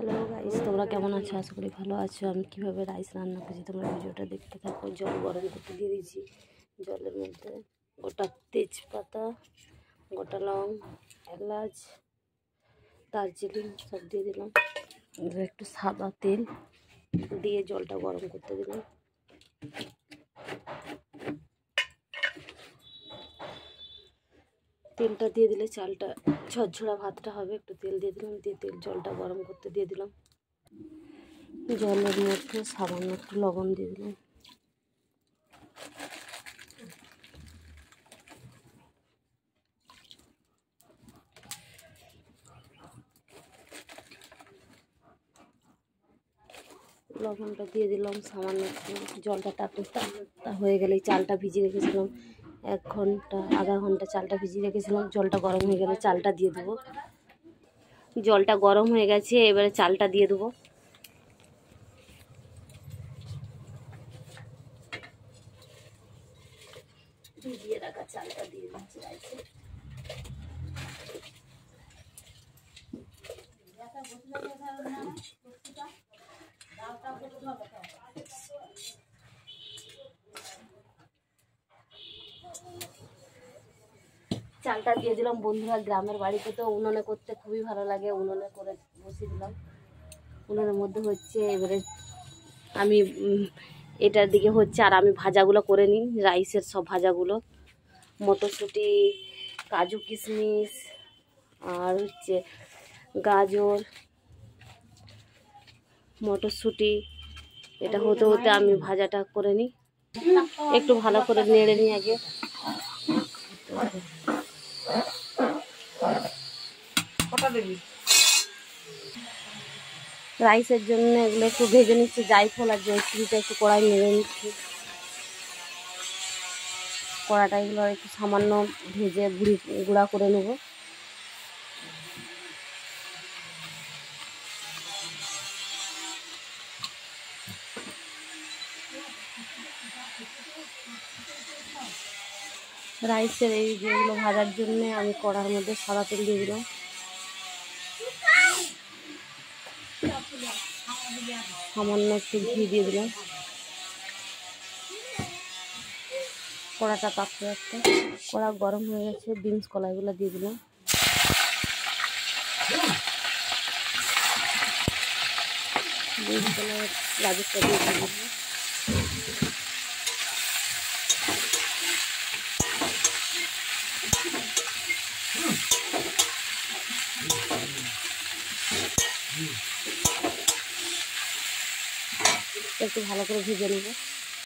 Hello guys, তোমরা কেমন আছো? আশা করি ভালো আছো। আমি কীভাবে রাইস রান্না করছি তোমরা ভিডিওটা দেখতে থাকো। জল গরম করতে দিয়ে দিয়েছি। জলের মধ্যে গোটা তেজপাতা, গোটা লং, এলাচ, দারচিনি সব দিয়ে দিলাম। একটু সাদা তেল দিয়ে জলটা গরম করতে দিলাম। তেলটা দিয়ে দিলে চালটা ঝরঝরা ভাতটা হবে। একটু তেল দিয়ে দিলাম, দিয়ে জলটা গরম করতে দিয়ে দিলাম। জলের মধ্যে সামান্য একটু লবণ দিয়ে দিলাম। লবণটা দিয়ে দিলাম সামান্য একটু। জলটা তা হয়ে গেলে চালটা ভিজিয়ে রেখেছিলাম 1 ঘন্টা আধা ঘন্টা চালটা ভিজিয়ে রেখেছিলাম। জলটা গরম হয়ে গেলে চালটা দিয়ে দেবো। জলটা গরম হয়ে গেছে, এবারে চালটা দিয়ে দেবো। ভিজিয়ে রাখা চালটা দিয়ে দিচ্ছি রাইসে। চালটা দিয়ে দিলাম। বন্ধুরা, গ্রামের বাড়িতে তো উনুনে করতে খুবই ভালো লাগে। উনুনে করে বসিয়ে দিলাম। উনুনের মধ্যে হচ্ছে, এবারে আমি এটার দিকে হচ্ছে আর আমি ভাজাগুলো করে নিই। রাইসের সব ভাজাগুলো, মটরশুঁটি, কাজু কিশমিশ আর হচ্ছে গাজর, মটরশুঁটি, এটা হতে হতে আমি ভাজাটা করে নিই। একটু ভালো করে নেড়ে নিই আগে। রাইসের জন্য এগুলো একটু ভেজে নিচ্ছি। জায়ফল আর জয়ত্রীটা একটু কড়াই নেড়ে নিচ্ছি। কড়াটা এগুলো একটু সামান্য ভেজে গুঁড়া করে নেব। রাইসের এই যেগুলো ভাজার জন্য আমি কড়ার মধ্যে সাদা তেল দিয়ে দিলাম। সামান্য একটু ঘি দিয়ে দিলাম। কড়াটা তাপতে একটা কড়া গরম হয়ে গেছে। বিনস কলাইগুলো দিয়ে দিলাম। বিনস কলাই গাজরটা দিয়ে দিলাম। একটু ভালো করে ভেজে নেব।